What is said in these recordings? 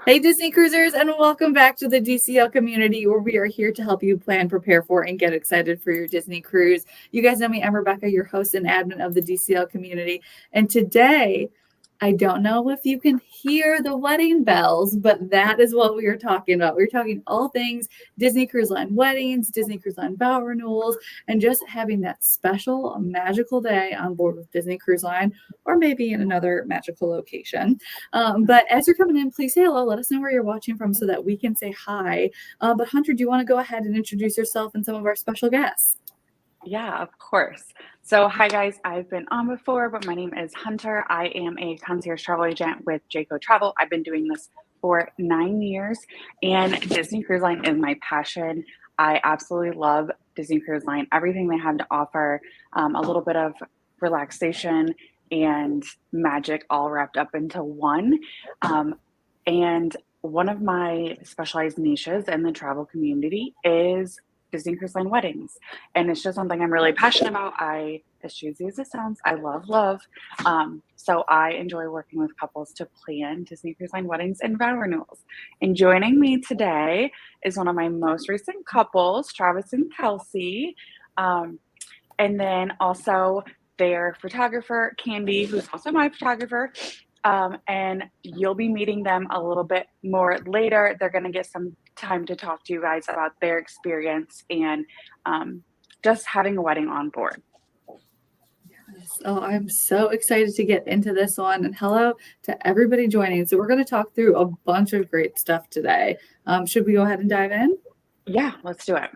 Hey, Disney cruisers, and welcome back to the DCL community, where we are here to help you plan, prepare for, and get excited for your Disney cruise. You guys know me, I'm Rebecca, your host and admin of the DCL community. And today, I don't know if you can hear the wedding bells, but that is what we are talking about. We're talking all things Disney Cruise Line weddings, Disney Cruise Line vow renewals, and just having that special, magical day on board with Disney Cruise Line, or maybe in another magical location. But as you're coming in, please say hello. Let us know where you're watching from so that we can say hi. But Hunter, do you want to go ahead and introduce yourself and some of our special guests? Yeah, of course. So, hi guys, I've been on before, but my name is Hunter. I am a concierge travel agent with Jayco Travel. I've been doing this for 9 years, and Disney Cruise Line is my passion. I absolutely love Disney Cruise Line, everything they have to offer, a little bit of relaxation and magic all wrapped up into one. And one of my specialized niches in the travel community is Disney Cruise Line weddings. And it's just something I'm really passionate about. As cheesy as it sounds, I love. So I enjoy working with couples to plan Disney Cruise Line weddings and vow renewals. And joining me today is one of my most recent couples, Travis and Kelsey. And then also their photographer, Candy, who's also my photographer. And you'll be meeting them a little bit more later. They're going to get some time to talk to you guys about their experience and just having a wedding on board. Oh, I'm so excited to get into this one. And hello to everybody joining. So we're going to talk through a bunch of great stuff today. Should we go ahead and dive in? Yeah, let's do it.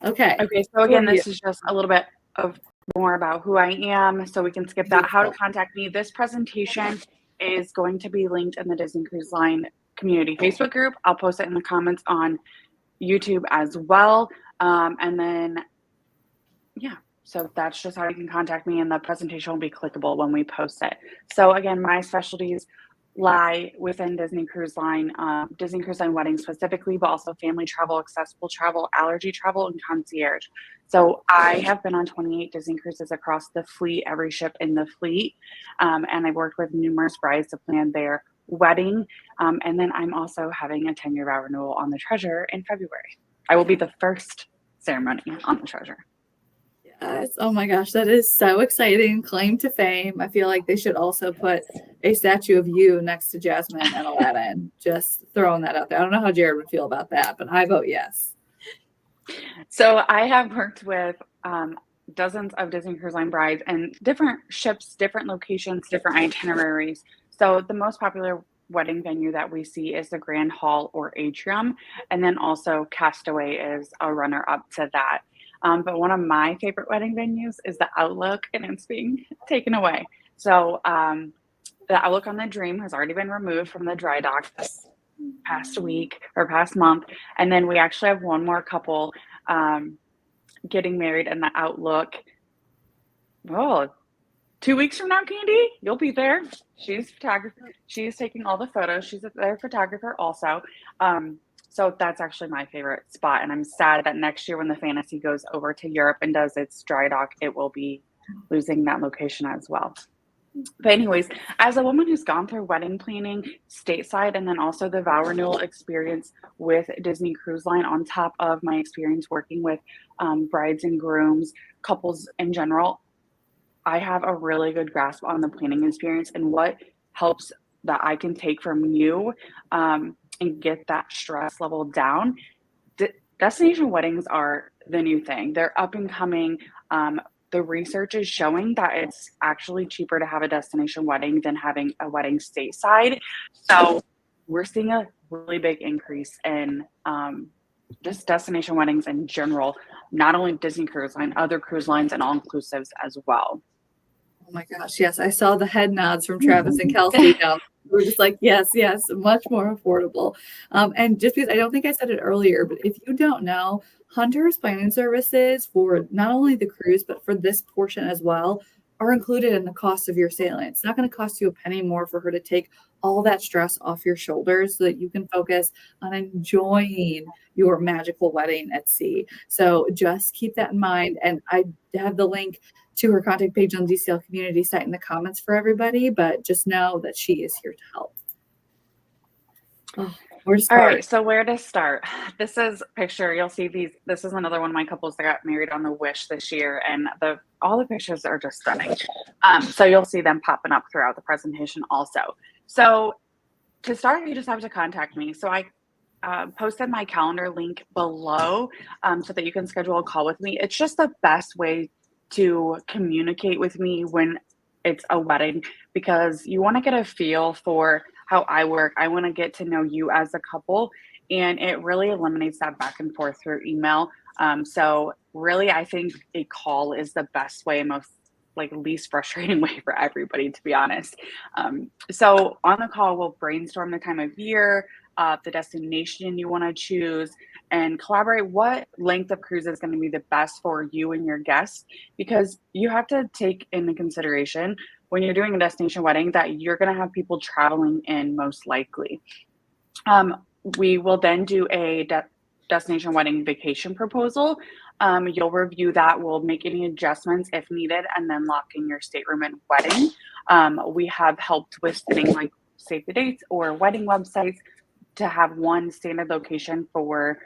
Okay. Okay, so again, this is just a little bit of more about who I am, so we can skip that. How to contact me. This presentation is going to be linked in the Disney Cruise Line community Facebook group. I'll post it in the comments on YouTube as well. And then, yeah, so that's just how you can contact me, and the presentation will be clickable when we post it. So again, my specialties lie within Disney Cruise Line weddings specifically, but also family travel, accessible travel, allergy travel, and concierge. So I have been on 28 Disney cruises across the fleet, every ship in the fleet. And I worked with numerous brides to plan their wedding. And then I'm also having a 10-year vow renewal on the Treasure in February. I will be the first ceremony on the Treasure. Yes. Oh my gosh, that is so exciting. Claim to fame. I feel like they should also put a statue of you next to Jasmine and Aladdin. Just throwing that out there. I don't know how Jared would feel about that, but I vote yes. So I have worked with dozens of Disney Cruise Line brides and different ships, different locations, different itineraries. So the most popular wedding venue that we see is the Grand Hall or Atrium. And then also Castaway is a runner up to that. But one of my favorite wedding venues is the Outlook, and it's being taken away. So the Outlook on the Dream has already been removed from the dry dock this past week or past month. And then we actually have one more couple getting married in the Outlook. Oh, 2 weeks from now, Candy, you'll be there. She's photographer. She's taking all the photos. She's their photographer also. So that's actually my favorite spot. And I'm sad that next year when the Fantasy goes over to Europe and does its dry dock, it will be losing that location as well. But anyways, as a woman who's gone through wedding planning stateside and then also the vow renewal experience with Disney Cruise Line on top of my experience working with brides and grooms, couples in general, I have a really good grasp on the planning experience and what helps that I can take from you and get that stress level down. Destination weddings are the new thing. They're up and coming. The research is showing that it's actually cheaper to have a destination wedding than having a wedding stateside. So we're seeing a really big increase in just destination weddings in general, not only Disney Cruise Line, other cruise lines and all-inclusives as well. Oh my gosh, yes. I saw the head nods from Travis and Kelsey. We're just like, yes, much more affordable. And just because I don't think I said it earlier, but if you don't know, Hunter's planning services for not only the cruise, but for this portion as well, are included in the cost of your sailing. It's not going to cost you a penny more for her to take all that stress off your shoulders so that you can focus on enjoying your magical wedding at sea. So just keep that in mind. And I have the link to her contact page on the DCL community site in the comments for everybody, but just know that she is here to help. Oh, where to All right, start? so where to start? This is picture. You'll see these. This is another one of my couples that got married on the Wish this year, and all the pictures are just stunning. So you'll see them popping up throughout the presentation also. So to start, you just have to contact me. So I posted my calendar link below so that you can schedule a call with me. It's just the best way to communicate with me when it's a wedding, because you want to get a feel for how I work. I want to get to know you as a couple, and it really eliminates that back and forth through email. So really, I think a call is the best way, most like least frustrating way for everybody, to be honest. So on the call, we'll brainstorm the time of year, the destination you want to choose, and collaborate what length of cruise is going to be the best for you and your guests, because you have to take into consideration when you're doing a destination wedding that you're going to have people traveling in most likely. We will then do a destination wedding vacation proposal. You'll review that. We'll make any adjustments if needed, and then lock in your stateroom and wedding. We have helped with setting like save the dates or wedding websites to have one standard location for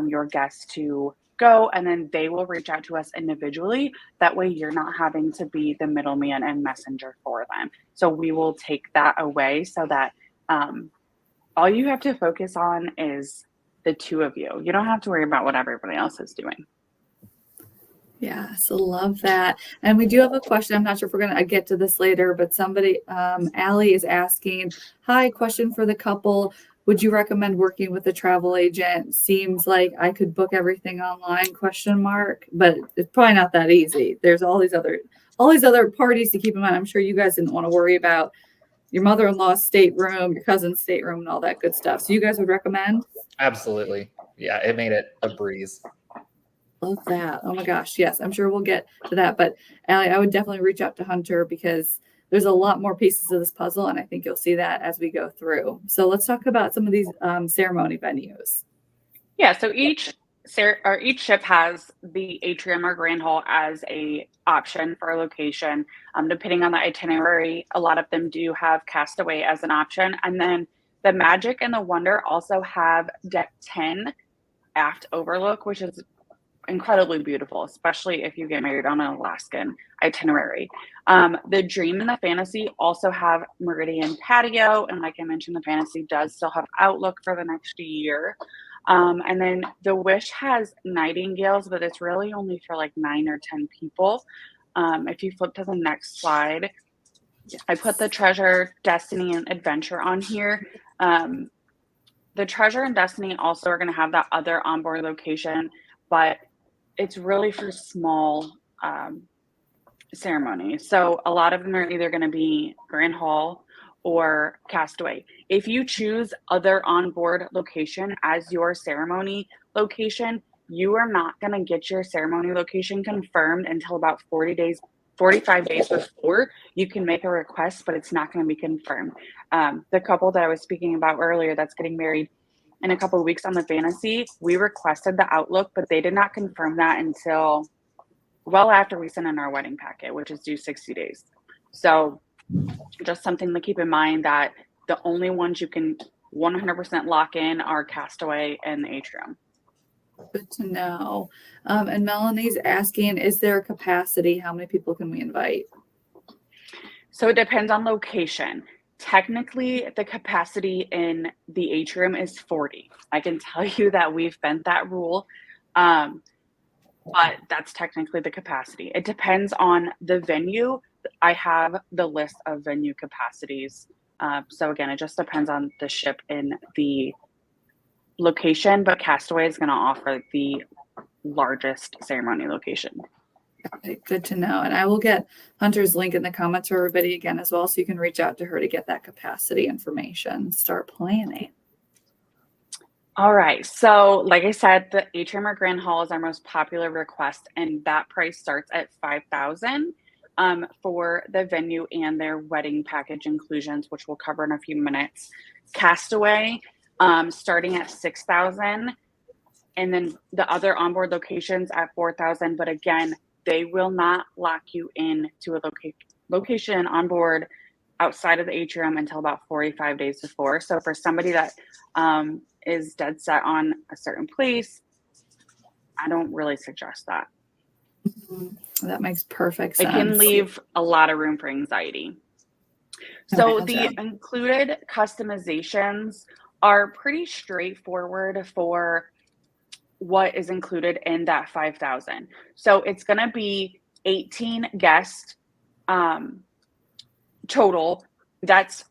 your guests to go, and then they will reach out to us individually. That way you're not having to be the middleman and messenger for them. So we will take that away so that all you have to focus on is the two of you. You don't have to worry about what everybody else is doing. Yeah, so love that. And we do have a question. I'm not sure if we're going to get to this later, but somebody, Allie is asking, hi, question for the couple. Would you recommend working with a travel agent? Seems like I could book everything online, question mark, but it's probably not that easy. There's all these other parties to keep in mind. I'm sure you guys didn't want to worry about your mother-in-law's stateroom, your cousin's stateroom, and all that good stuff. So you guys would recommend? Absolutely. Yeah, it made it a breeze. Love that. Oh my gosh. Yes, I'm sure we'll get to that. But Allie, I would definitely reach out to Hunter because there's a lot more pieces of this puzzle, and I think you'll see that as we go through. So let's talk about some of these ceremony venues. Yeah, so each ship has the atrium or grand hall as a option for a location. Depending on the itinerary, a lot of them do have Castaway as an option, and then the Magic and the Wonder also have deck 10 aft overlook, which is incredibly beautiful, especially if you get married on an Alaskan itinerary. The Dream and the Fantasy also have Meridian patio, and like I mentioned, the Fantasy does still have outlook for the next year. And then the Wish has Nightingales, but it's really only for like 9 or 10 people. If you flip to the next slide, I put the Treasure, Destiny, and Adventure on here. The Treasure and Destiny also are going to have that other onboard location, but it's really for small ceremonies. So a lot of them are either going to be Grand Hall or Castaway. If you choose other onboard location as your ceremony location, you are not going to get your ceremony location confirmed until about 45 days before you can make a request, but it's not going to be confirmed. The couple that I was speaking about earlier that's getting married in a couple of weeks on the Fantasy, we requested the outlook, but they did not confirm that until well after we sent in our wedding packet, which is due 60 days. So just something to keep in mind, that the only ones you can 100% lock in are Castaway and the Atrium. Good to know. And Melanie's asking, is there a capacity? How many people can we invite? So it depends on location. Technically, the capacity in the atrium is 40. I can tell you that we've bent that rule, but that's technically the capacity. It depends on the venue. I have the list of venue capacities. So again, it just depends on the ship and the location, but Castaway is going to offer the largest ceremony location. Okay, good to know. And I will get Hunter's link in the comments for everybody again as well, so you can reach out to her to get that capacity information. Start planning. All right. So like I said, the atrium or grand hall is our most popular request, and that price starts at $5,000 for the venue and their wedding package inclusions, which we'll cover in a few minutes. Castaway starting at $6,000, and then the other onboard locations at $4,000. But again, they will not lock you in to a location on board outside of the atrium until about 45 days before. So for somebody that is dead set on a certain place, I don't really suggest that. That makes perfect sense. It can leave a lot of room for anxiety. So the included customizations are pretty straightforward for what is included in that 5,000. So it's going to be 18 guests total. That's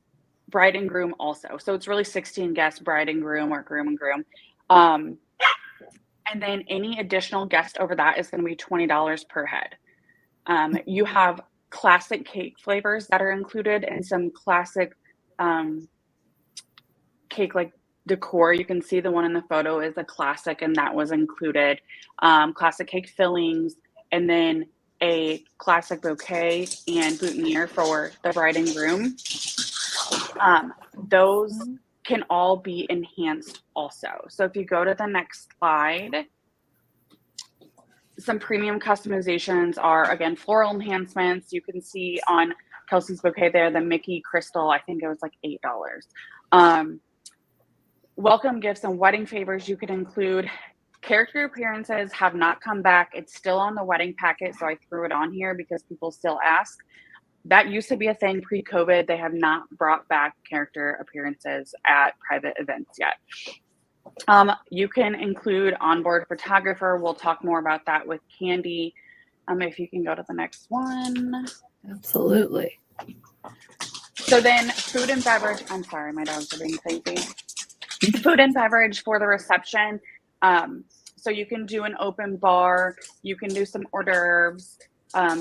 bride and groom also. So it's really 16 guests, bride and groom, or groom and groom. And then any additional guest over that is going to be $20 per head. You have classic cake flavors that are included, and some classic cake like decor. You can see the one in the photo is a classic, and that was included. Classic cake fillings, and then a classic bouquet and boutonniere for the bride and groom. Those can all be enhanced also. So if you go to the next slide, some premium customizations are, again, floral enhancements. You can see on Kelsey's bouquet there, the Mickey crystal, I think it was like $8. Welcome gifts and wedding favors you could include. Character appearances have not come back. It's still on the wedding packet, so I threw it on here because people still ask. That used to be a thing pre-COVID. They have not brought back character appearances at private events yet. You can include onboard photographer. We'll talk more about that with Candy. If you can go to the next one. Absolutely. So then food and beverage. I'm sorry, my dogs are being crazy. Food and beverage for the reception. So you can do an open bar. You can do some hors d'oeuvres.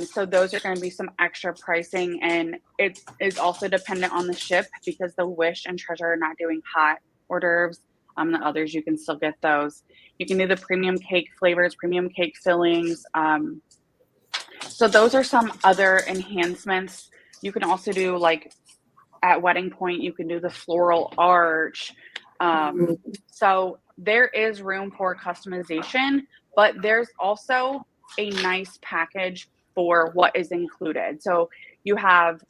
So those are going to be some extra pricing, and it is also dependent on the ship because the Wish and Treasure are not doing hot hors d'oeuvres. The others, you can still get those. You can do the premium cake flavors, premium cake fillings. So those are some other enhancements. You can also do, like at Wedding Point, you can do the floral arch. So there is room for customization, but there's also a nice package for what is included. So you have,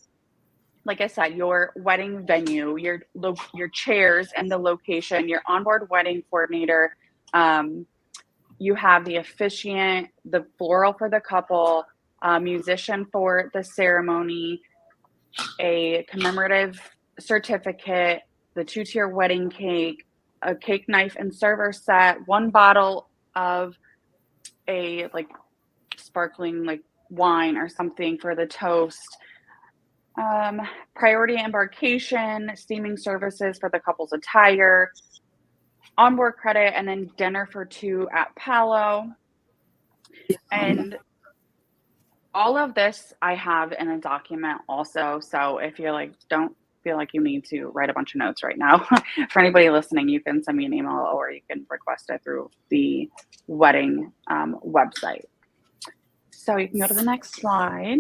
like I said, your wedding venue, your chairs and the location, your onboard wedding coordinator. You have the officiant, the floral for the couple, musician for the ceremony, a commemorative certificate, the 2-tier wedding cake, a cake, knife, and server set, 1 bottle of a like sparkling like wine or something for the toast, priority embarkation, steaming services for the couple's attire, onboard credit, and then dinner for 2 at Palo. And all of this I have in a document also. So if you're like, don't feel like you need to write a bunch of notes right now, for anybody listening, you can send me an email or you can request it through the wedding website. So you can go to the next slide.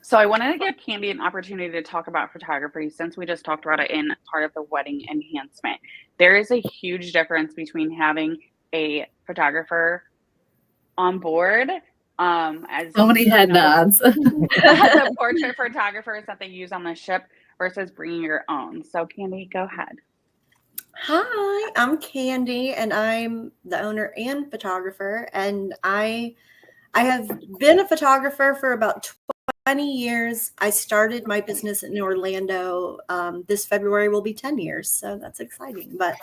So I wanted to give Candy an opportunity to talk about photography since we just talked about it in part of the wedding enhancement. There is a huge difference between having a photographer on board, as so many head nods, the portrait photographers that they use on the ship versus bringing your own. So Candy, go ahead. Hi, I'm Candy, and I'm the owner and photographer, and I have been a photographer for about 20 years. I started my business in Orlando. This February will be 10 years, so that's exciting. But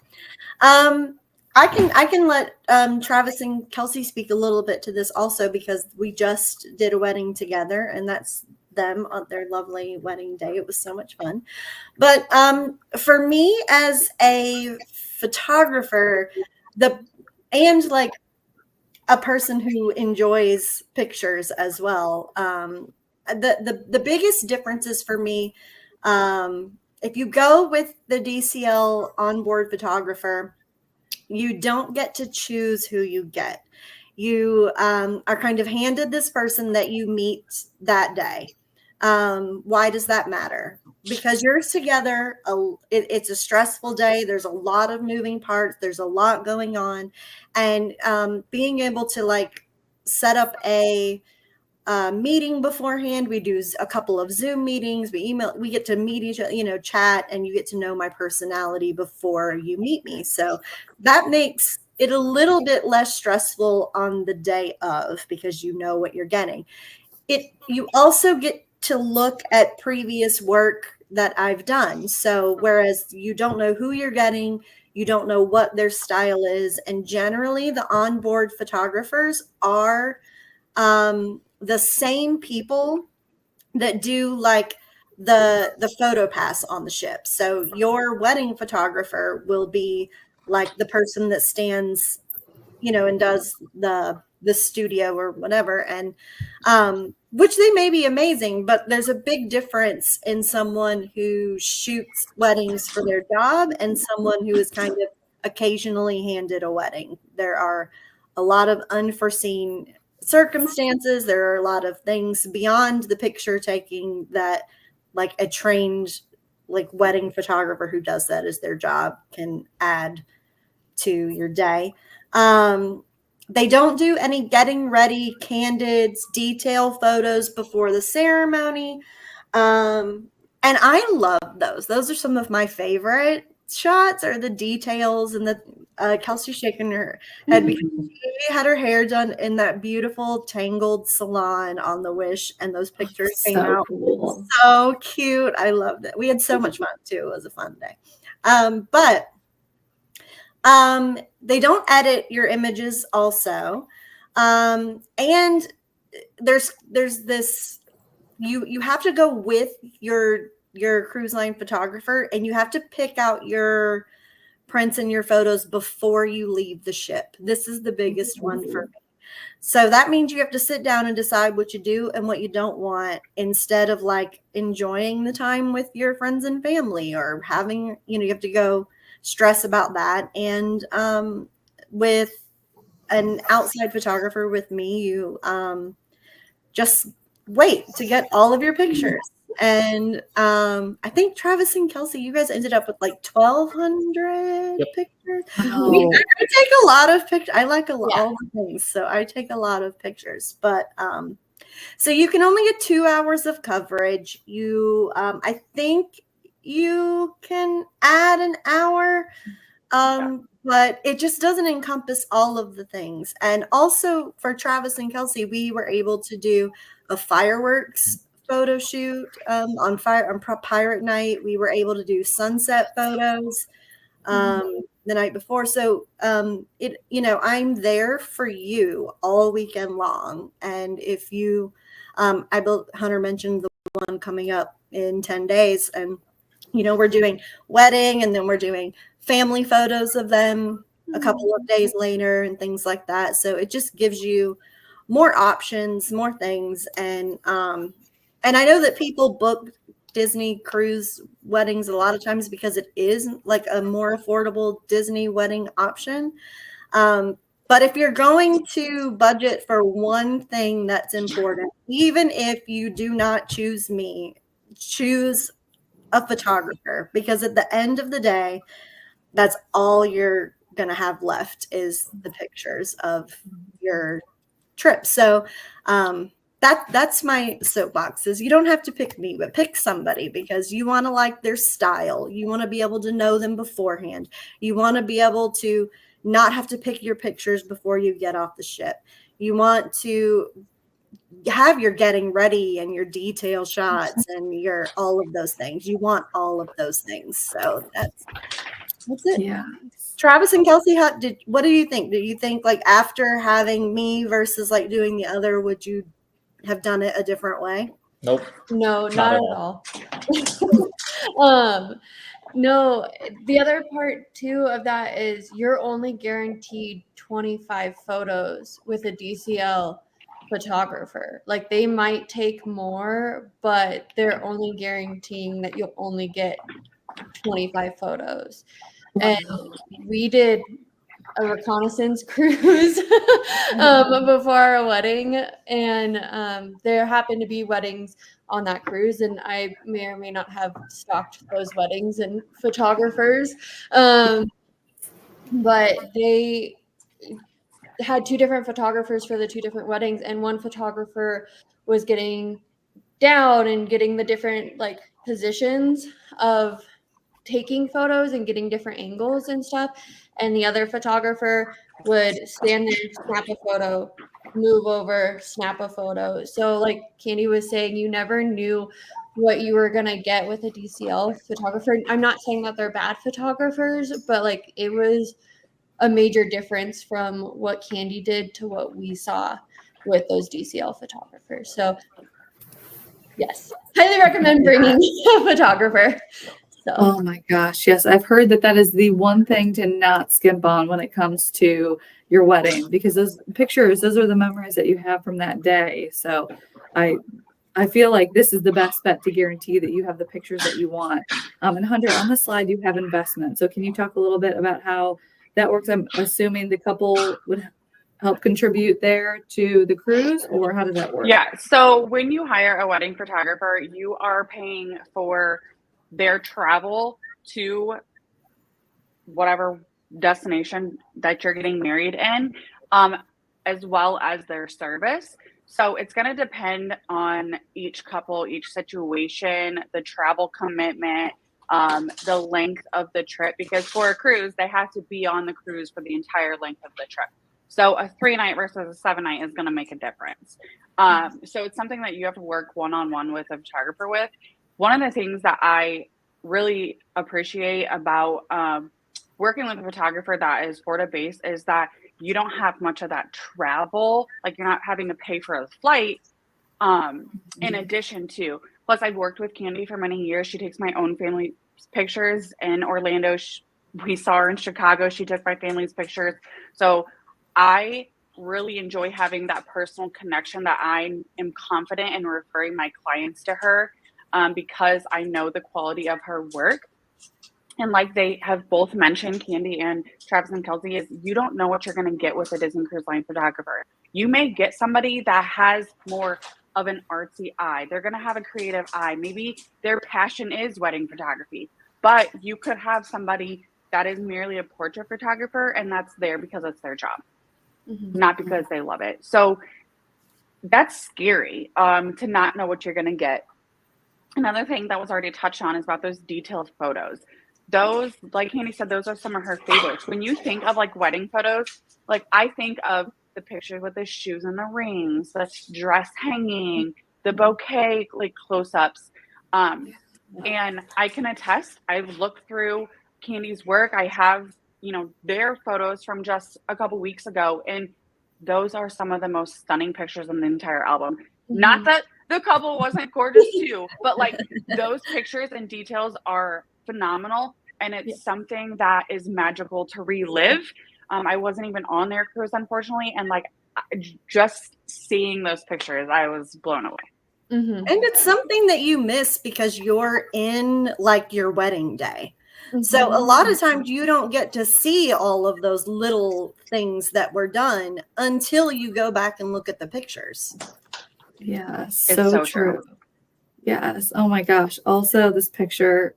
I can let Travis and Kelsey speak a little bit to this also, because we just did a wedding together, and that's them on their lovely wedding day. It was so much fun. But for me as a photographer, and like a person who enjoys pictures as well, the biggest differences for me, if you go with the DCL onboard photographer, you don't get to choose who you get. You are kind of handed this person that you meet that day. Why does that matter? Because you're together. It's a stressful day. There's a lot of moving parts. There's a lot going on. And being able to like set up a meeting beforehand. We do a couple of Zoom meetings. We email. We get to meet each other, chat, and you get to know my personality before you meet me. So that makes it a little bit less stressful on the day of, because you know what you're getting. You also get to look at previous work that I've done. So whereas you don't know who you're getting, you don't know what their style is, and generally the onboard photographers are the same people that do like the photo pass on the ship. So your wedding photographer will be like the person that stands, and does the studio or whatever, and which they may be amazing, but there's a big difference in someone who shoots weddings for their job and someone who is kind of occasionally handed a wedding. There are a lot of unforeseen circumstances. There are a lot of things beyond the picture taking that like a trained like wedding photographer who does that as their job can add to your day. They don't do any getting ready, candids, detail photos before the ceremony. And I love those. Those are some of my favorite shots, are the details and the Kelsey shaking her head because she had her hair done in that beautiful tangled salon on the Wish, and those pictures came out cool. so cute. I loved it. We had so much fun too. It was a fun day. But they don't edit your images also. And there's this, you have to go with your cruise line photographer, and you have to pick out your prints and your photos before you leave the ship. This is the biggest one for me. So that means you have to sit down and decide what you do and what you don't want, instead of like enjoying the time with your friends and family, or having, you have to go stress about that. And with an outside photographer with me, you just wait to get all of your pictures. And I think Travis and Kelsey, you guys ended up with like 1,200 pictures. Wow. I take a lot of pictures. I like all the things, so I take a lot of pictures. But so you can only get 2 hours of coverage. You, I think you can add an hour, but it just doesn't encompass all of the things. And also for Travis and Kelsey, we were able to do a fireworks photo shoot on Pirate Night. We were able to do sunset photos the night before. So I'm there for you all weekend long. And if you, Hunter mentioned the one coming up in 10 days, and we're doing wedding, and then we're doing family photos of them a couple of days later and things like that. So it just gives you more options, more things. And I know that people book Disney cruise weddings a lot of times because it is like a more affordable Disney wedding option. But if you're going to budget for one thing that's important, even if you do not choose me, choose a photographer, because at the end of the day, that's all you're going to have left is the pictures of your trip. So that's my soapbox, is you don't have to pick me, but pick somebody, because you want to like their style. You want to be able to know them beforehand. You want to be able to not have to pick your pictures before you get off the ship. You want to have your getting ready and your detail shots and your all of those things. You want all of those things. So that's it. Yeah. Travis and Kelsey, what do you think? Do you think like after having me versus like doing the other, would you have done it a different way? Nope. No, not at all. No, the other part too of that is you're only guaranteed 25 photos with a DCL photographer. Like they might take more, but they're only guaranteeing that you'll only get 25 photos. And we did a reconnaissance cruise before our wedding, and there happened to be weddings on that cruise, and I may or may not have stalked those weddings and photographers, but had two different photographers for the two different weddings, and one photographer was getting down and getting the different like positions of taking photos and getting different angles and stuff, and the other photographer would stand there, snap a photo, move over, snap a photo. So like Candy was saying, you never knew what you were gonna get with a DCL photographer. I'm not saying that they're bad photographers, but like it was a major difference from what Candy did to what we saw with those DCL photographers. So yes, highly recommend bringing a photographer. So. Oh my gosh, yes, I've heard that that is the one thing to not skimp on when it comes to your wedding, because those pictures, those are the memories that you have from that day. So I feel like this is the best bet to guarantee that you have the pictures that you want. And Hunter, on the slide you have investment. So can you talk a little bit about how that works? I'm assuming the couple would help contribute there to the cruise, or how does that work? Yeah. So when you hire a wedding photographer, you are paying for their travel to whatever destination that you're getting married in, as well as their service. So it's going to depend on each couple, each situation, the travel commitment, the length of the trip, because for a cruise, they have to be on the cruise for the entire length of the trip. So a 3-night versus a 7-night is going to make a difference. So it's something that you have to work one-on-one with a photographer with. One of the things that I really appreciate about working with a photographer that is Florida-based is that you don't have much of that travel. Like, you're not having to pay for a flight in addition to. Plus, I've worked with Candy for many years. She takes my own family pictures in Orlando. We saw her in Chicago. She took my family's pictures. So I really enjoy having that personal connection, that I am confident in referring my clients to her because I know the quality of her work. And like they have both mentioned, Candy and Travis and Kelsey, is you don't know what you're going to get with a Disney Cruise Line photographer. You may get somebody that has more of an artsy eye. They're going to have a creative eye. Maybe their passion is wedding photography, but you could have somebody that is merely a portrait photographer, and that's there because it's their job, not because they love it. So that's scary to not know what you're going to get. Another thing that was already touched on is about those detailed photos. Those, like Candy said, those are some of her favorites. When you think of like wedding photos, like I think of the pictures with the shoes and the rings, the dress hanging, the bouquet, like close-ups. And I can attest, I've looked through Candy's work. I have, their photos from just a couple weeks ago, and those are some of the most stunning pictures in the entire album. Not that the couple wasn't gorgeous too, but like those pictures and details are phenomenal. And it's something that is magical to relive. I wasn't even on their cruise, unfortunately. And like just seeing those pictures, I was blown away. And it's something that you miss because you're in like your wedding day. So a lot of times you don't get to see all of those little things that were done until you go back and look at the pictures. Yeah, so true. Yes. Oh my gosh. Also, this picture,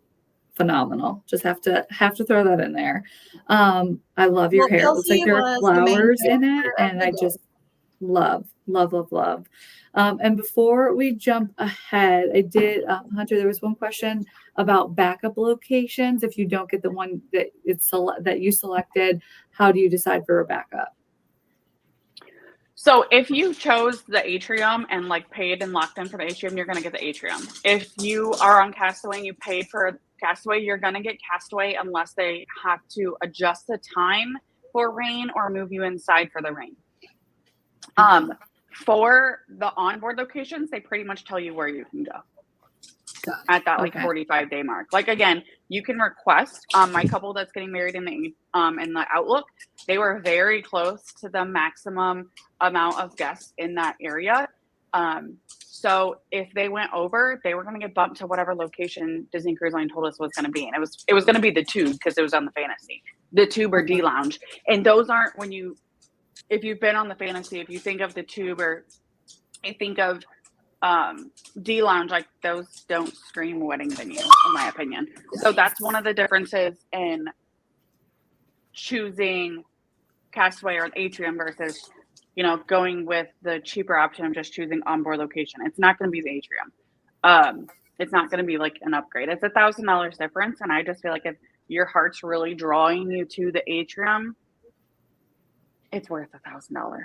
phenomenal. Just have to throw that in there. I love your hair. It looks like there are flowers in it, and I just love. And before we jump ahead, I did, Hunter, there was one question about backup locations. If you don't get the one that you selected, how do you decide for a backup? So if you chose the atrium and like paid and locked in for the atrium, you're going to get the atrium. If you are on Castaway and you paid for Castaway, you're going to get Castaway unless they have to adjust the time for rain or move you inside for the rain. For the onboard locations, they pretty much tell you where you can go at that 45-day mark. Like, again, you can request. My couple that's getting married in the Outlook, they were very close to the maximum amount of guests in that area. So if they went over, they were going to get bumped to whatever location Disney Cruise Line told us was going to be. And it was going to be the Tube because it was on the Fantasy, the Tube or D Lounge. And those aren't if you've been on the Fantasy, if you think of the Tube or you think of D Lounge, like those don't scream wedding venue, in my opinion. So that's one of the differences in choosing Castaway or an Atrium versus, going with the cheaper option of just choosing onboard location. It's not going to be the Atrium. It's not going to be like an upgrade. It's $1,000 difference. And I just feel like if your heart's really drawing you to the Atrium, it's worth $1,000.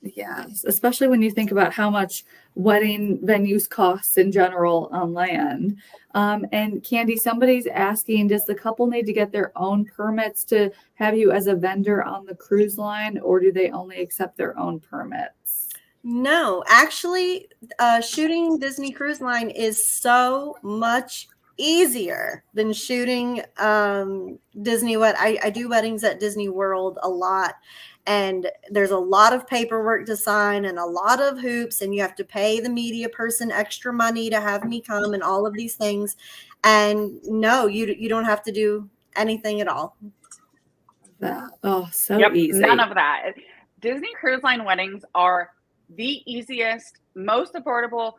Yes, especially when you think about how much wedding venues cost in general on land. And Candy, somebody's asking, does the couple need to get their own permits to have you as a vendor on the cruise line, or do they only accept their own permits? No, actually, shooting Disney Cruise Line is so much easier than shooting Disney. I do weddings at Disney World a lot, and there's a lot of paperwork to sign and a lot of hoops, and you have to pay the media person extra money to have me come and all of these things. And no, you don't have to do anything at all. So easy. None of that. Disney Cruise Line weddings are the easiest, most affordable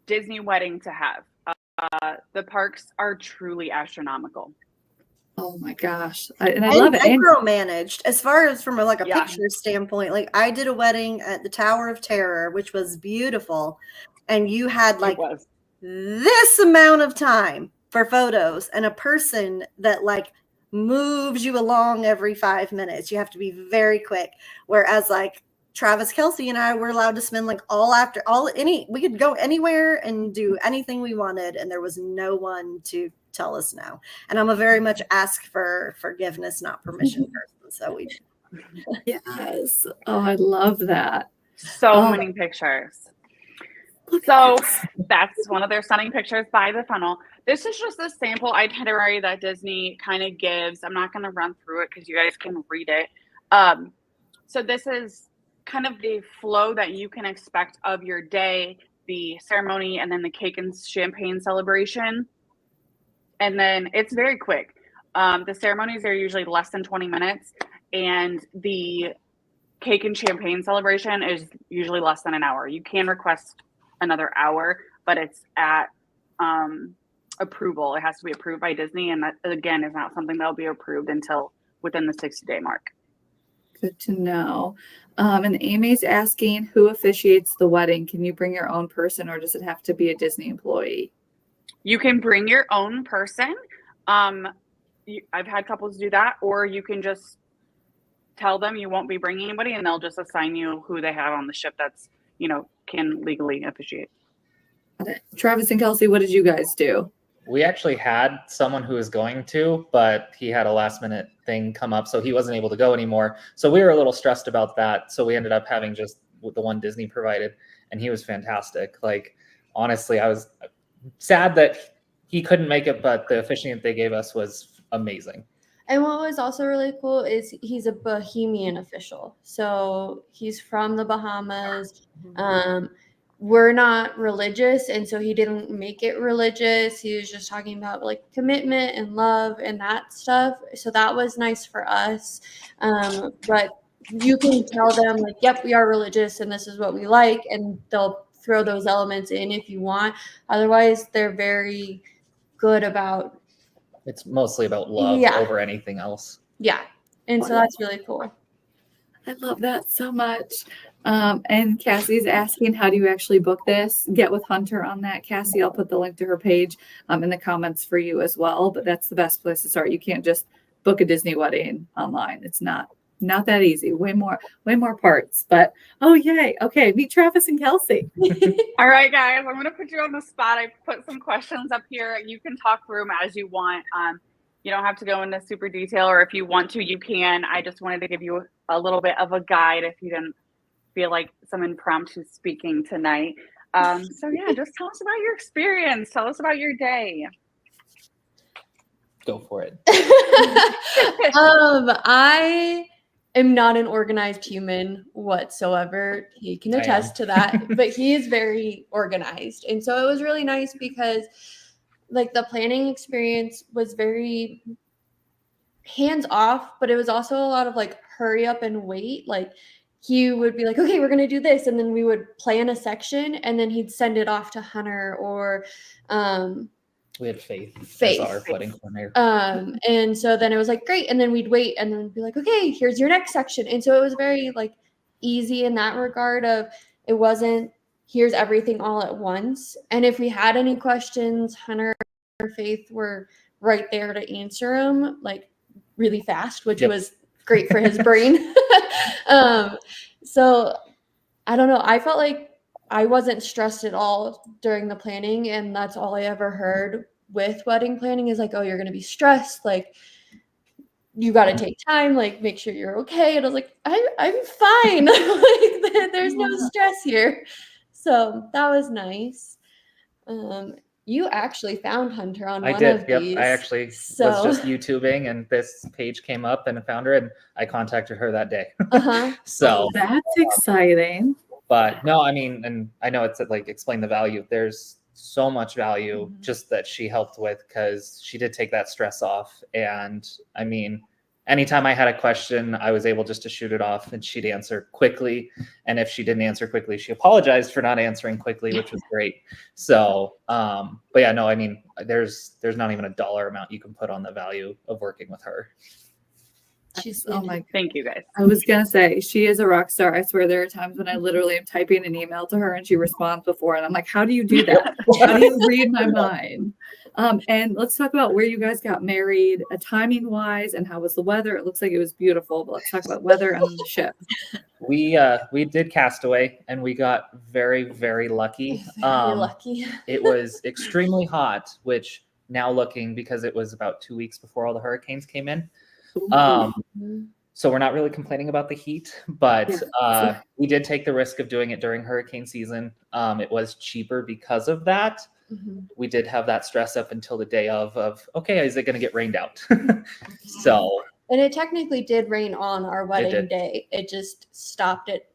Disney wedding to have. The parks are truly astronomical. Oh my gosh. I love it. And micromanaged as far as from a Yeah. picture standpoint. Like I did a wedding at the Tower of Terror, which was beautiful. And you had like this amount of time for photos and a person that like moves you along every 5 minutes. You have to be very quick. Whereas like Travis Kelce and I were allowed to spend like we could go anywhere and do anything we wanted, and there was no one to tell us no. And I'm a very much ask for forgiveness, not permission person. So we Yes. Oh, I love that. So many pictures. So that's one of their stunning pictures by the funnel. This is just a sample itinerary that Disney kind of gives. I'm not going to run through it because you guys can read it. So this is kind of the flow that you can expect of your day, the ceremony, and then the cake and champagne celebration. And then it's very quick. The ceremonies are usually less than 20 minutes, and the cake and champagne celebration is usually less than an hour. You can request another hour, but it's at approval. It has to be approved by Disney, and that again is not something that'll be approved until within the 60-day mark. Good to know. And Amy's asking, who officiates the wedding? Can you bring your own person, or does it have to be a Disney employee? You can bring your own person. I've had couples do that, or you can just tell them you won't be bringing anybody, and they'll just assign you who they have on the ship that's, can legally officiate. Travis and Kelsey, what did you guys do? We actually had someone who was going to, but he had a last minute thing come up, so he wasn't able to go anymore. So we were a little stressed about that. So we ended up having just the one Disney provided, and he was fantastic. Like, honestly, I was sad that he couldn't make it, but the officiant they gave us was amazing. And what was also really cool is he's a Bahamian official. So he's from the Bahamas. We're not religious, and so he didn't make it religious. He was just talking about like commitment and love and that stuff. So that was nice for us. But you can tell them like, yep, we are religious and this is what we like, and they'll throw those elements in if you want. Otherwise, they're very good about. It's mostly about love over anything else. Yeah. And so that's really cool. I love that so much. And Cassie's asking, how do you actually book this? Get with Hunter on that, Cassie. I'll put the link to her page in the comments for you as well. But that's the best place to start. You can't just book a Disney wedding online. It's not that easy. Way more parts. But yay. Okay, meet Travis and Kelsey. All right, guys, I'm going to put you on the spot. I put some questions up here. You can talk through them as you want. You don't have to go into super detail, or if you want to, you can. I just wanted to give you a little bit of a guide if you didn't feel like some impromptu speaking tonight. So yeah, just tell us about your experience. Tell us about your day. Go for it. I am not an organized human whatsoever. He can attest to that, but he is very organized. And so it was really nice because like the planning experience was very hands off, but it was also a lot of like hurry up and wait. Like he would be like, okay, we're going to do this. And then we would plan a section and then he'd send it off to Hunter or We had Faith Faith. as our wedding coordinator. And so then it was like, great. And then we'd wait and then be like, okay, here's your next section. And so it was very like easy in that regard of it wasn't, here's everything all at once. And if we had any questions, Hunter or Faith were right there to answer them like really fast, which was great for his brain. So I don't know. I felt like I wasn't stressed at all during the planning. And that's all I ever heard with wedding planning is like, oh, you're going to be stressed. Like, you got to take time, like, make sure you're okay. And I was like, I'm fine. Like, there's no stress here. So that was nice. You actually found Hunter on one of these. I actually was just YouTubing and this page came up and I found her and I contacted her that day. So that's exciting. But no, I mean, and I know it's like explain the value. There's so much value just that she helped with because she did take that stress off. And I mean, anytime I had a question, I was able just to shoot it off and she'd answer quickly. And if she didn't answer quickly, she apologized for not answering quickly, which was great. So, but yeah, no, I mean, there's not even a dollar amount you can put on the value of working with her. Thank you guys. I was gonna say she is a rock star. I swear there are times when I literally am typing an email to her and she responds before, and I'm like, "How do you do that? How do you read my mind?" And let's talk about where you guys got married, timing wise, and how was the weather? It looks like it was beautiful, but let's talk about weather and the ship. We did Castaway, and we got very, very lucky. Very lucky. It was extremely hot, which now looking because it was about 2 weeks before all the hurricanes came in. So we're not really complaining about the heat, but we did take the risk of doing it during hurricane season. It was cheaper because of that. We did have that stress up until the day of okay, is it going to get rained out? So, and it technically did rain on our wedding day. It just stopped at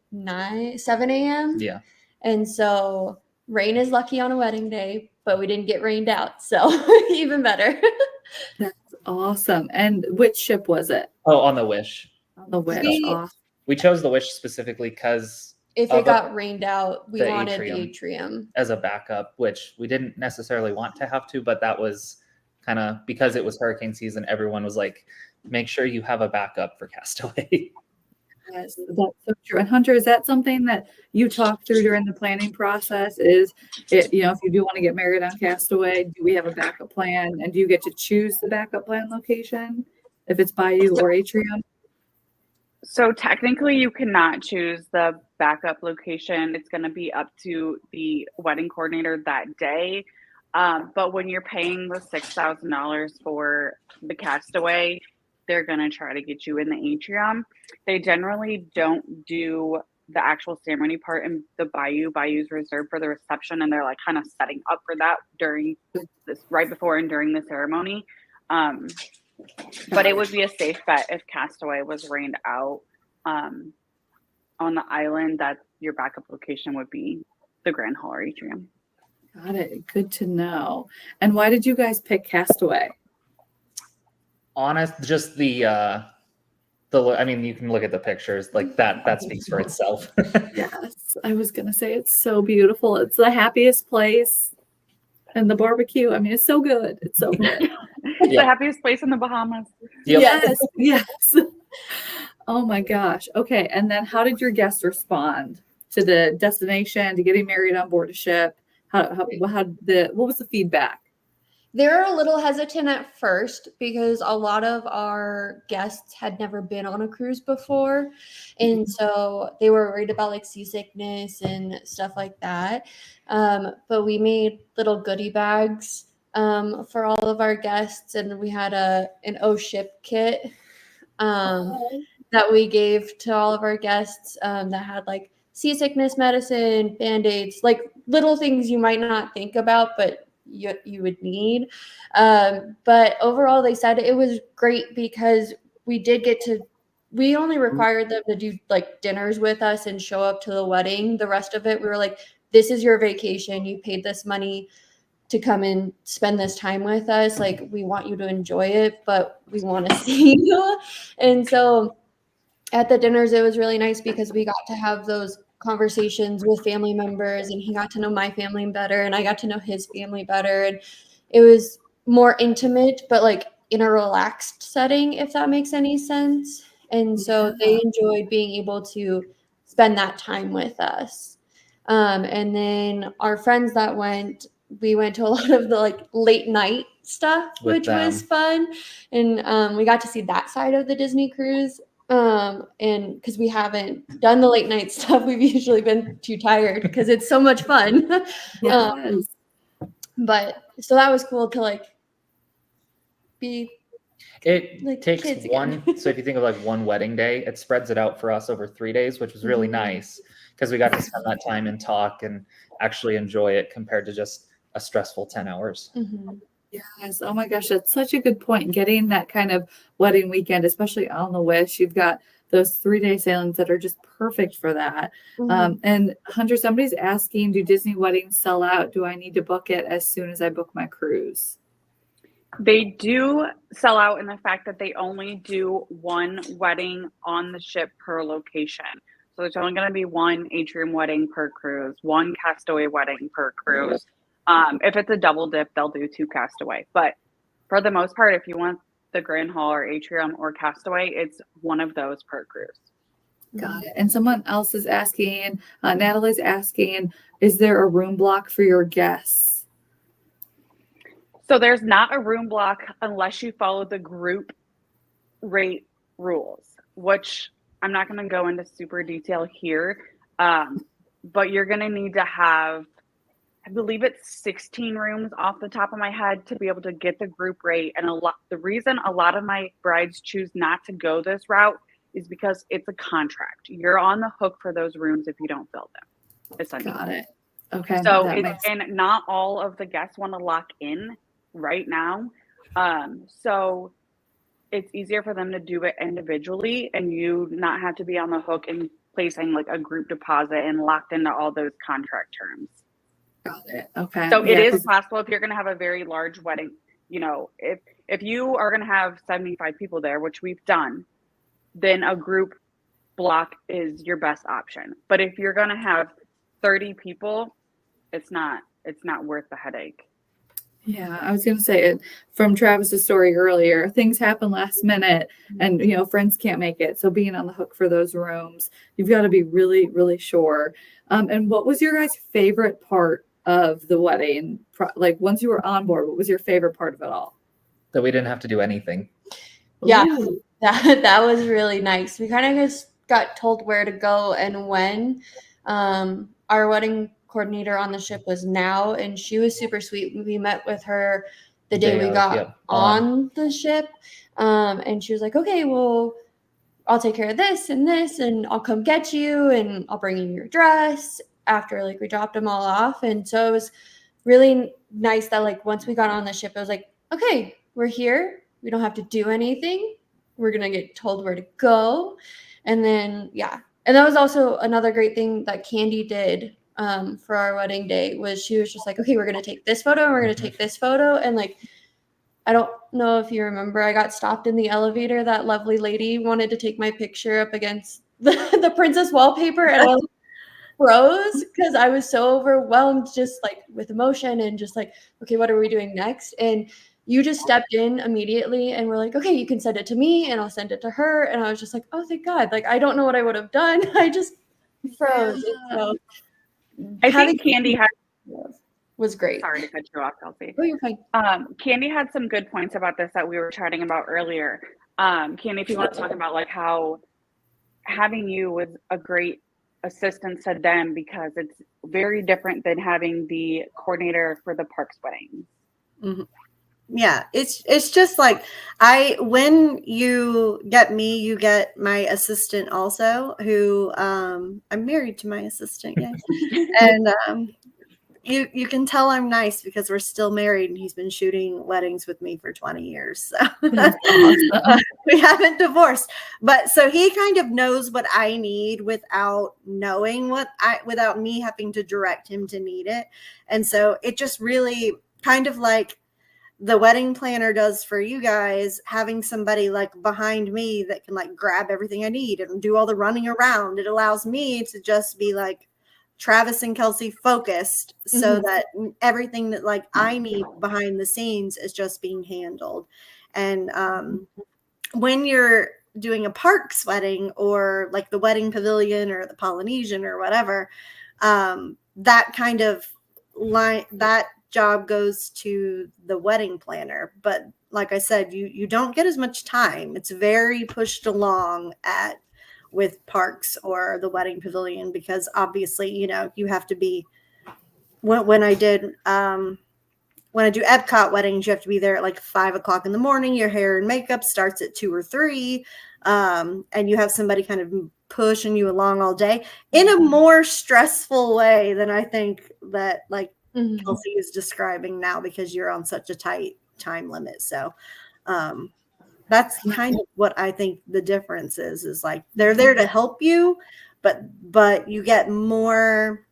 7 a.m. Yeah. And so rain is lucky on a wedding day, but we didn't get rained out. So even better. That's awesome. And which ship was it? Oh, on the Wish. On the Wish. We chose the Wish specifically because if it got rained out, we wanted the atrium as a backup, which we didn't necessarily want to have to, but that was kind of because it was hurricane season. Everyone was like, make sure you have a backup for Castaway. Yes, that's so true. And Hunter, is that something that you talk through during the planning process? Is it, if you do want to get married on Castaway, do we have a backup plan? And do you get to choose the backup plan location if it's Bayou or Atrium? So technically you cannot choose the backup location. It's going to be up to the wedding coordinator that day. But when you're paying the $6,000 for the Castaway, they're going to try to get you in the atrium. They generally don't do the actual ceremony part in the Bayou. Bayou's reserved for the reception, and they're like kind of setting up for that during this, right before and during the ceremony. But it would be a safe bet if Castaway was rained out on the island, that your backup location would be the Grand Hall or Atrium. Got it. Good to know. And why did you guys pick Castaway? Just the I mean, you can look at the pictures, like that speaks for itself. Yes, I was gonna say it's so beautiful. It's the happiest place, and the barbecue. I mean, it's so good. It's so good. It's the happiest place in the Bahamas. Yes. Oh my gosh. Okay, and then how did your guests respond to the destination, to getting married on board a ship? What was the feedback? They were a little hesitant at first because a lot of our guests had never been on a cruise before. And so they were worried about like seasickness and stuff like that. But we made little goodie bags for all of our guests. And we had an O-Ship kit that we gave to all of our guests that had like seasickness medicine, Band-Aids, like little things you might not think about, but you would need. But overall, they said it was great because we only required them to do like dinners with us and show up to the wedding. The rest of it, we were like, this is your vacation. You paid this money to come and spend this time with us. Like, we want you to enjoy it, but we want to see you. And so at the dinners, it was really nice because we got to have those conversations with family members, and he got to know my family better and I got to know his family better. And it was more intimate, but like in a relaxed setting, if that makes any sense. And so they enjoyed being able to spend that time with us. And then our friends that went, we went to a lot of the like late night stuff, With which was them. fun. And we got to see that side of the Disney cruise. And because we haven't done the late night stuff, we've usually been too tired because it's so much fun. Yes. But so that was cool to like be It like takes kids one, again. so if you think of like one wedding day, it spreads it out for us over 3 days, which was really nice because we got to spend that time and talk and actually enjoy it compared to just a stressful 10 hours. Yes. Oh my gosh, that's such a good point. Getting that kind of wedding weekend, especially on the Wish, you've got those 3-day sailings that are just perfect for that. And Hunter, somebody's asking, do Disney weddings sell out? Do I need to book it as soon as I book my cruise? They do sell out in the fact that they only do one wedding on the ship per location. So there's only going to be one atrium wedding per cruise, one castaway wedding per cruise. If it's a double dip, they'll do 2 castaway. But for the most part, if you want the Grand Hall or atrium or castaway, it's one of those per cruise. Got it. And someone else is asking, Natalie's asking, is there a room block for your guests? So there's not a room block unless you follow the group rate rules, which I'm not going to go into super detail here. But you're going to need to have, I believe it's 16 rooms off the top of my head to be able to get the group rate. And the reason a lot of my brides choose not to go this route is because it's a contract. You're on the hook for those rooms if you don't fill them, essentially. Got it. Okay. So and not all of the guests want to lock in right now. So it's easier for them to do it individually and you not have to be on the hook and placing like a group deposit and locked into all those contract terms. Got it. Okay. So it is possible if you're going to have a very large wedding, you know, if you are going to have 75 people there, which we've done, then a group block is your best option. But if you're going to have 30 people, it's not worth the headache. Yeah, I was going to say it from Travis's story earlier. Things happen last minute and, you know, friends can't make it. So being on the hook for those rooms, you've got to be really, really sure. And what was your guys' favorite part of the wedding? Like once you were on board, what was your favorite part of it all? That we didn't have to do anything. Yeah, Ooh. that was really nice. We kind of just got told where to go and when. Our wedding coordinator on the ship was Now, and she was super sweet. We met with her the day we got on the ship, and she was like, okay, well, I'll take care of this, and I'll come get you, and I'll bring you your dress after like we dropped them all off. And so it was really nice that like once we got on the ship, it was like, okay, we're here. We don't have to do anything. We're going to get told where to go. And then, yeah. And that was also another great thing that Candy did for our wedding day was she was just like, okay, we're going to take this photo and we're going to take this photo. And like, I don't know if you remember, I got stopped in the elevator. That lovely lady wanted to take my picture up against the princess wallpaper. And I was froze because I was so overwhelmed just like with emotion and just like, okay, what are we doing next? And you just stepped in immediately and were like, okay, you can send it to me and I'll send it to her. And I was just like, oh, thank God. Like, I don't know what I would have done. I just froze. So, I think Candy was great. Sorry to cut you off, Kelsey. Oh, you're fine. Candy had some good points about this that we were chatting about earlier. Candy, if you want to talk about like how having you was a great assistance to them because it's very different than having the coordinator for the parks weddings. Mm-hmm. Yeah, it's just like when you get me, you get my assistant also, who I'm married to my assistant, yes. And you can tell I'm nice because we're still married and he's been shooting weddings with me for 20 years. So Awesome. we haven't divorced. But so he kind of knows what I need without knowing without me having to direct him to need it. And so it just really kind of like the wedding planner does for you guys, having somebody like behind me that can like grab everything I need and do all the running around. It allows me to just be like Travis and Kelsey focused so that everything that like I need behind the scenes is just being handled. And when you're doing a parks wedding or like the wedding pavilion or the Polynesian or whatever, that kind of that job goes to the wedding planner. But like I said, you don't get as much time. It's very pushed along with parks or the wedding pavilion, because obviously, you know, you have to be, when I do Epcot weddings, you have to be there at like 5 o'clock in the morning. Your hair and makeup starts at 2 or 3. And you have somebody kind of pushing you along all day in a more stressful way than I think that like Kelsey is describing now, because you're on such a tight time limit. So, that's kind of what I think the difference is like they're there to help you, but you get more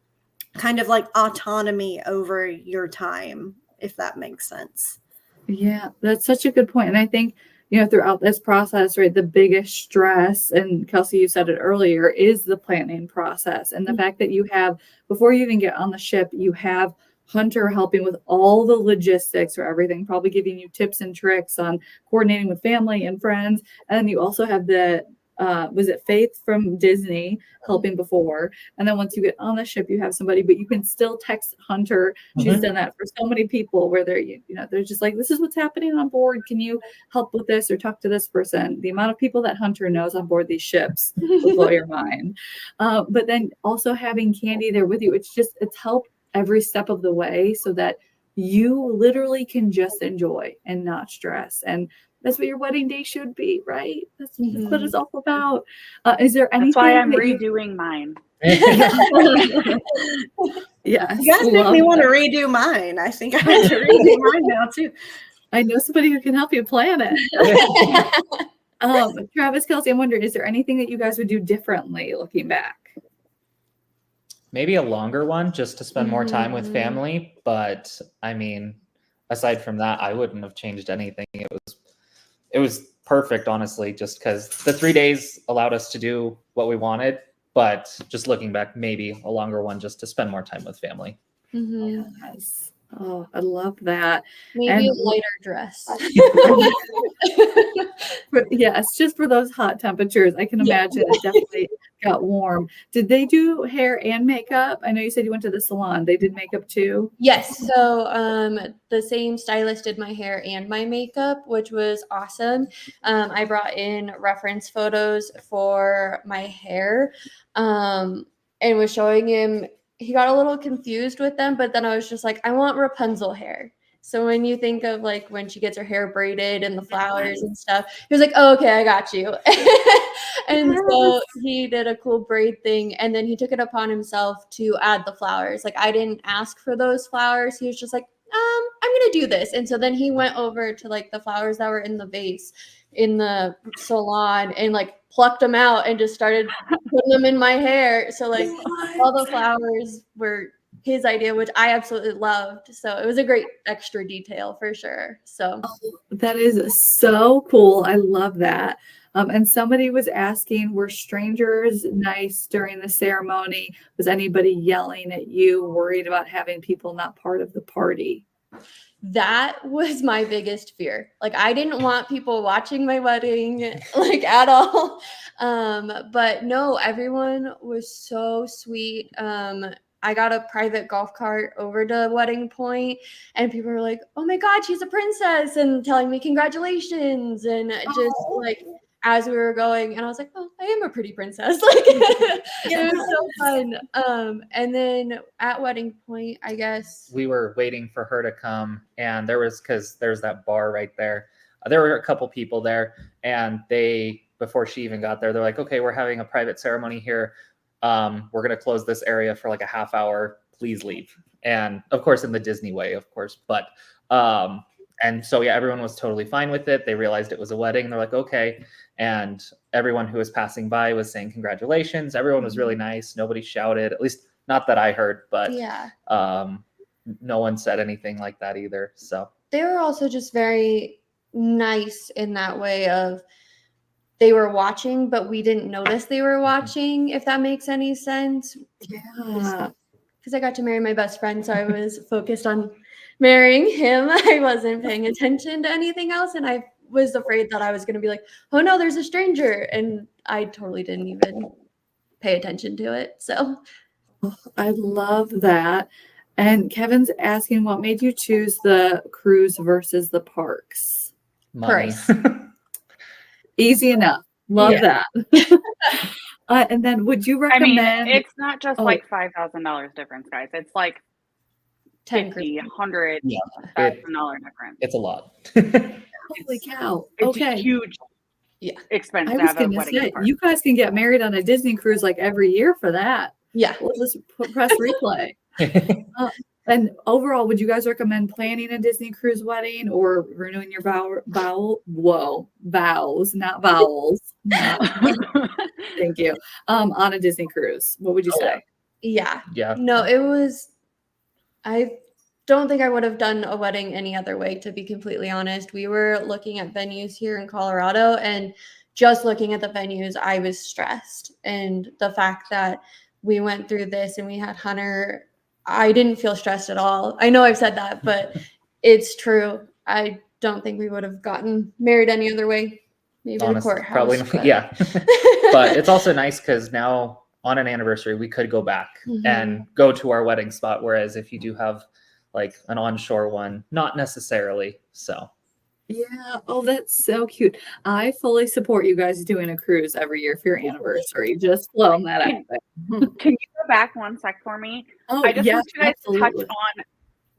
kind of like autonomy over your time, if that makes sense. Yeah, that's such a good point. And I think, you know, throughout this process, right, the biggest stress, and Kelsey, you said it earlier, is the planning process. And the fact that you have, before you even get on the ship, you have Hunter helping with all the logistics for everything, probably giving you tips and tricks on coordinating with family and friends. And then you also have the was it Faith from Disney helping before? And then once you get on the ship, you have somebody, but you can still text Hunter. She's done that for so many people where they're, you know, they're just like, this is what's happening on board. Can you help with this or talk to this person? The amount of people that Hunter knows on board these ships will blow your mind. But then also having Candy there with you, it's helped every step of the way so that you literally can just enjoy and not stress. And that's what your wedding day should be, right? That's what it's all about. Is there anything? That's why I'm redoing mine. Yes. You guys make me want to redo mine. I think I have to redo mine now too. I know somebody who can help you plan it. Travis, Kelsey, I'm wondering, is there anything that you guys would do differently looking back? Maybe a longer one just to spend more time with family. But I mean, aside from that, I wouldn't have changed anything. It was perfect, honestly, just because the 3 days allowed us to do what we wanted. But just looking back, maybe a longer one just to spend more time with family. Yes. Oh, I love that. Maybe a lighter dress. Yes, just for those hot temperatures. I can imagine it definitely got warm. Did they do hair and makeup? I know you said you went to the salon. They did makeup too? Yes. So the same stylist did my hair and my makeup, which was awesome. I brought in reference photos for my hair and was showing him. He got a little confused with them, but then I was just like, I want Rapunzel hair. So when you think of like when she gets her hair braided and the flowers and stuff, he was like, oh, okay, I got you. And so he did a cool braid thing. And then he took it upon himself to add the flowers. Like I didn't ask for those flowers. He was just like, I'm going to do this. And so then he went over to like the flowers that were in the vase in the salon and like plucked them out and just started putting them in my hair. So like all the flowers were his idea, which I absolutely loved. So it was a great extra detail for sure. So that is so cool. I love that. And somebody was asking, were strangers nice during the ceremony? Was anybody yelling at you, worried about having people not part of the party? That was my biggest fear. Like I didn't want people watching my wedding like at all. But no, everyone was so sweet. I got a private golf cart over to Wedding Point and people were like, oh my God, she's a princess, and telling me congratulations. And just like as we were going, and I was like, oh, I am a pretty princess. Like it was so fun. And then at Wedding Point, I guess we were waiting for her to come, and because there's that bar right there. There were a couple people there, and before she even got there, they're like, okay, we're having a private ceremony here. We're going to close this area for like a half hour. Please leave. And of course, in the Disney way, of course. But, and so, yeah, everyone was totally fine with it. They realized it was a wedding. They're like, okay. And everyone who was passing by was saying congratulations. Everyone was really nice. Nobody shouted, at least not that I heard, but yeah. No one said anything like that either. So they were also just very nice in that way of, they were watching, but we didn't notice they were watching, if that makes any sense. Yeah. Because I got to marry my best friend, so I was focused on marrying him. I wasn't paying attention to anything else, and I was afraid that I was going to be like, oh no, there's a stranger, and I totally didn't even pay attention to it. So I love that. And Kevin's asking, what made you choose the cruise versus the parks? Money. Price. Easy enough. Love Yeah. that. And then would you I mean, recommend? it's not just Oh. like $5,000 difference, guys. It's like 10 $50,000, $100,000 Yeah, difference. it's a lot. Holy cow. It's Okay. a huge expense I to was have a going to wedding say, party. you guys can get married on a Disney cruise like every year for that. Yeah. We'll just press replay. And overall, would you guys recommend planning a Disney cruise wedding or renewing your vows, not vowels. Thank you. On a Disney cruise. What would you say? Yeah. Yeah. No, I don't think I would have done a wedding any other way, to be completely honest. We were looking at venues here in Colorado, and just looking at the venues, I was stressed. And the fact that we went through this and we had Hunter, I didn't feel stressed at all. I know I've said that, but it's true. I don't think we would have gotten married any other way. Maybe Honestly, the courthouse. probably not. But... Yeah. But it's also nice because now on an anniversary, we could go back and go to our wedding spot. Whereas if you do have like an onshore one, not necessarily. So. Yeah. Oh, that's so cute. I fully support you guys doing a cruise every year for your anniversary. Just throwing that out there. Can you go back one sec for me? Oh, I just yeah, want you guys absolutely. to touch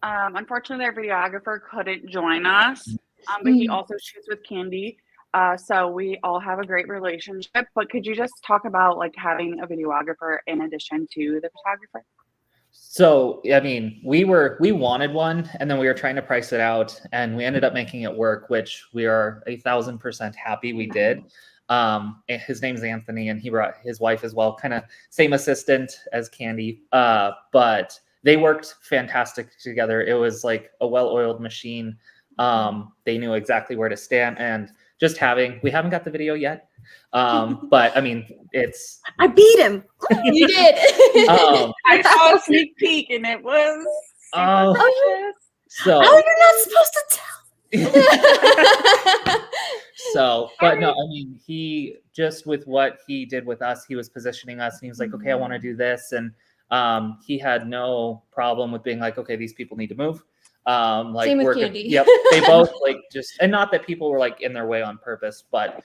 on, unfortunately, their videographer couldn't join us, but he also shoots with Candy. So we all have a great relationship. But could you just talk about like having a videographer in addition to the photographer? So, I mean, we wanted one, and then we were trying to price it out, and we ended up making it work, which we are 1,000% happy we did. His name's Anthony, and he brought his wife as well, kind of same assistant as Candy, but they worked fantastic together. It was like a well-oiled machine. They knew exactly where to stand, and just we haven't got the video yet. But I mean, I beat him. You did. I saw a sneak peek and it was so you're not supposed to tell. So, but no, I mean, he just with what he did with us, he was positioning us and he was like, okay, I want to do this. And he had no problem with being like, okay, these people need to move. Like Same with Candy. Yep. They both like and not that people were like in their way on purpose, but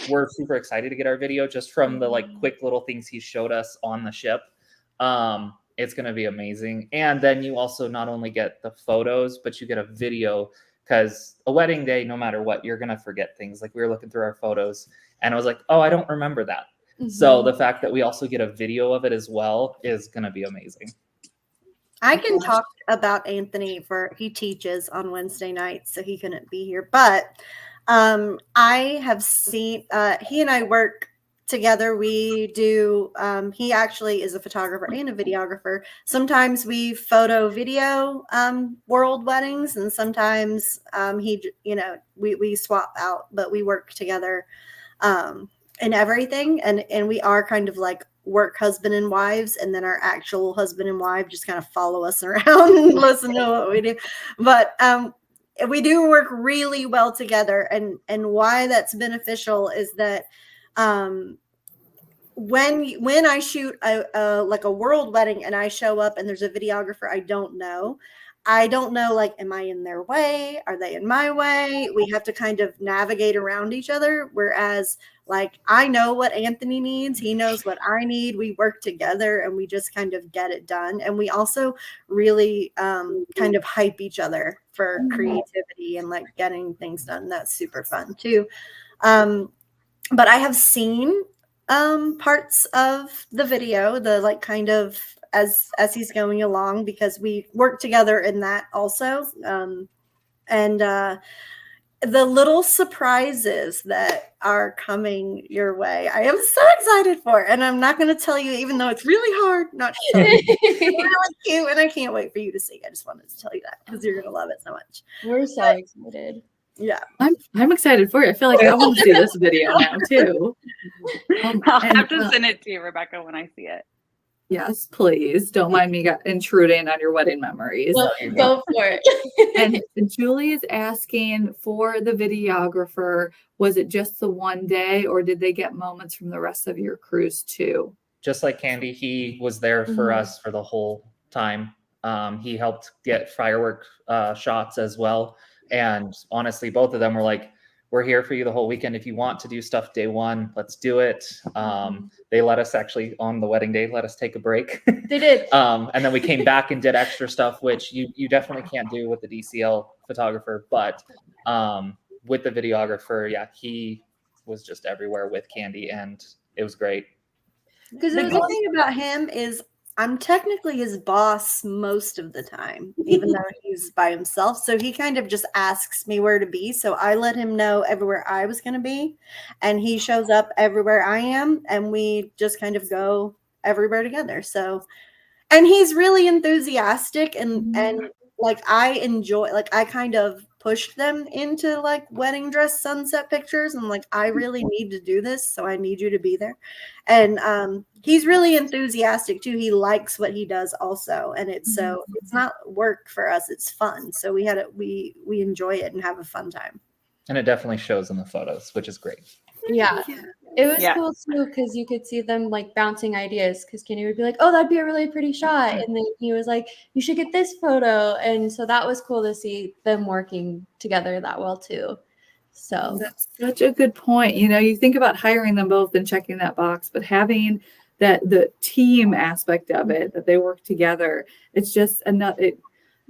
we're super excited to get our video just from the like quick little things he showed us on the ship. It's going to be amazing. And then you also not only get the photos, but you get a video, because a wedding day, no matter what, you're going to forget things. Like we were looking through our photos and I was like, oh, I don't remember that. So the fact that we also get a video of it as well is going to be amazing. I can talk about Anthony he teaches on Wednesday nights, so he couldn't be here. But I have seen, he and I work together. We do, he actually is a photographer and a videographer. Sometimes we photo video world weddings, and sometimes we swap out, but we work together in everything. And we are kind of like work husband and wives, and then our actual husband and wife just kind of follow us around and listen to what we do. But we do work really well together, and why that's beneficial is that when I shoot like a world wedding and I show up and there's a videographer I don't know, like, am I in their way? Are they in my way? We have to kind of navigate around each other. Whereas like, I know what Anthony needs. He knows what I need. We work together and we just kind of get it done. And we also really kind of hype each other for creativity and like getting things done. That's super fun too. But I have seen parts of the video, the like kind of as he's going along, because we work together in that also. And the little surprises that are coming your way, I am so excited for. And I'm not going to tell you, even though it's really hard not to tell you. It's really cute, and I can't wait for you to see. I just wanted to tell you that because you're going to love it so much. We're so excited. Yeah. I'm excited for you. I feel like I want to see this video now too. I'll have to send it to you, Rebecca, when I see it. Yes, please. Don't mind me intruding on your wedding memories. Go for it. And Julie is asking for the videographer, was it just the one day or did they get moments from the rest of your cruise too? Just like Candy, he was there for us for the whole time. He helped get firework shots as well. And honestly, both of them were like, we're here for you the whole weekend. If you want to do stuff day one, let's do it. They let us actually on the wedding day, let us take a break. They did. And then we came back and did extra stuff, which you definitely can't do with the DCL photographer. But with the videographer, yeah, he was just everywhere with Candy and it was great. Because the good thing about him is I'm technically his boss most of the time, even though he's by himself. So he kind of just asks me where to be. So I let him know everywhere I was going to be. And he shows up everywhere I am. And we just kind of go everywhere together. So, and he's really enthusiastic and like I enjoy, like I kind of pushed them into like wedding dress sunset pictures. And like, I really need to do this. So I need you to be there. And he's really enthusiastic too. He likes what he does also. And it's so it's not work for us. It's fun. So we enjoy it and have a fun time. And it definitely shows in the photos, which is great. Yeah. It was cool too because you could see them like bouncing ideas because Kenny would be like, oh, that'd be a really pretty shot. And then he was like, you should get this photo. And so that was cool to see them working together that well too. So that's such a good point. You know, you think about hiring them both and checking that box, but having the team aspect of it, that they work together, it's just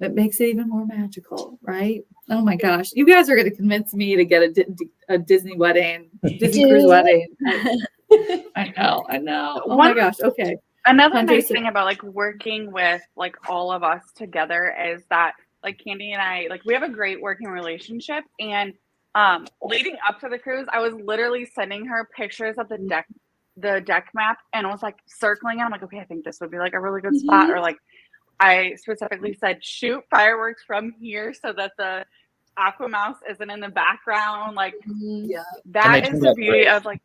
it makes it even more magical, right? Oh my gosh. You guys are going to convince me to get a Disney wedding, Disney cruise wedding. I know. Oh my gosh. Okay. Another nice thing about like working with like all of us together is that like Candy and I, like we have a great working relationship. And leading up to the cruise, I was literally sending her pictures of the deck map and I was like circling it. I'm like, okay, I think this would be like a really good spot. Or like I specifically said, shoot fireworks from here so that the Aqua Mouse isn't in the background. Like, that is the beauty of like,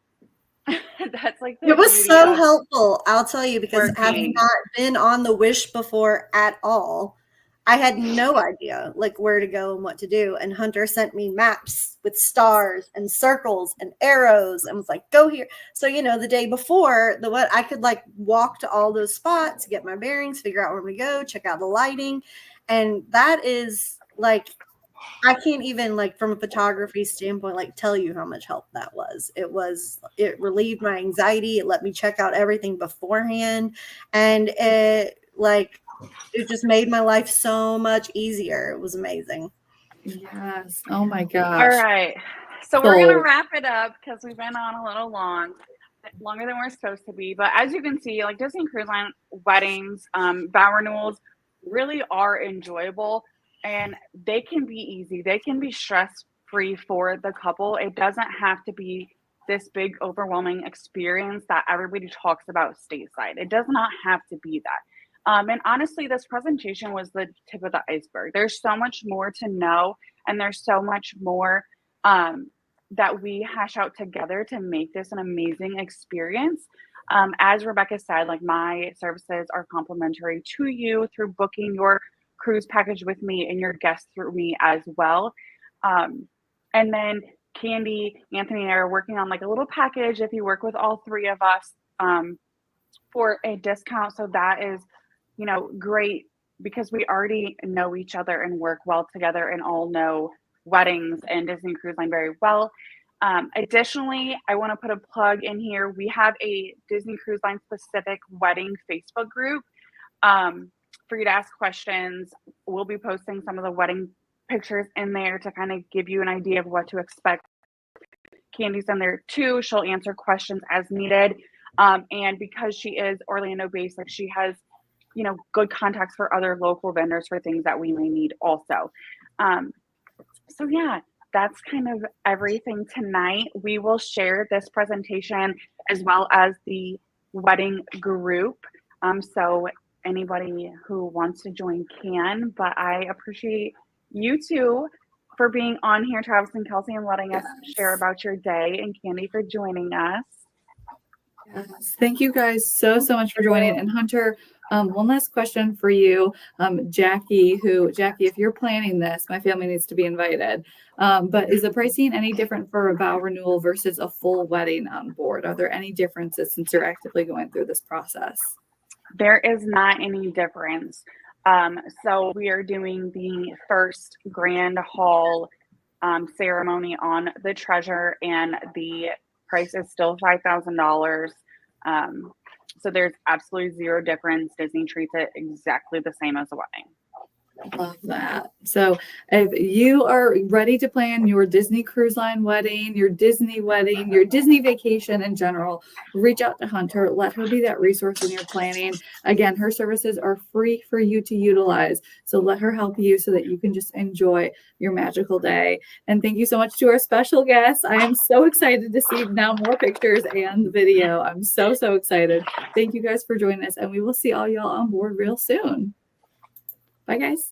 that's like, it was so helpful. I'll tell you, because having not been on the Wish before at all, I had no idea like where to go and what to do. And Hunter sent me maps with stars and circles and arrows and was like, go here. So, you know, the day before I could like walk to all those spots, get my bearings, figure out where to go, check out the lighting. And that is like, I can't even like from a photography standpoint, like tell you how much help that was. It relieved my anxiety. It let me check out everything beforehand. And it just made my life so much easier. It was amazing. Yes. Oh my gosh. All right. So we're going to wrap it up because we've been on a little longer than we're supposed to be. But as you can see, like Disney Cruise Line weddings, vow renewals really are enjoyable and they can be easy. They can be stress-free for the couple. It doesn't have to be this big, overwhelming experience that everybody talks about stateside. It does not have to be that. And honestly, this presentation was the tip of the iceberg. There's so much more to know, and there's so much more that we hash out together to make this an amazing experience. As Rebecca said, like my services are complimentary to you through booking your cruise package with me and your guests through me as well. And then Candy, Anthony, and I are working on like a little package if you work with all three of us for a discount. So that is, you know, great because we already know each other and work well together and all know weddings and Disney Cruise Line very well. Additionally, I want to put a plug in here. We have a Disney Cruise Line specific wedding Facebook group for you to ask questions. We'll be posting some of the wedding pictures in there to kind of give you an idea of what to expect. Candy's in there too. She'll answer questions as needed. And because she is Orlando based, like she has, you know, good contacts for other local vendors for things that we may need also. So yeah, that's kind of everything tonight. We will share this presentation as well as the wedding group. So anybody who wants to join can, but I appreciate you two for being on here, Travis and Kelsey, and letting us share about your day, and Candy for joining us. Yes. Thank you guys so much for joining. And Hunter, one last question for you. Jackie, if you're planning this, my family needs to be invited. But is the pricing any different for a vow renewal versus a full wedding on board? Are there any differences since you're actively going through this process? There is not any difference. So we are doing the first grand hall ceremony on the treasure, and the price is still $5,000. So there's absolutely zero difference. Disney treats it exactly the same as a wedding. Love that. So if you are ready to plan your Disney Cruise Line wedding, your Disney wedding, your Disney vacation in general, reach out to Hunter. Let her be that resource in your planning. Again, her services are free for you to utilize. So let her help you so that you can just enjoy your magical day. And thank you so much to our special guests. I am so excited to see now more pictures and the video. I'm so excited. Thank you guys for joining us, and we will see all y'all on board real soon. Bye, guys.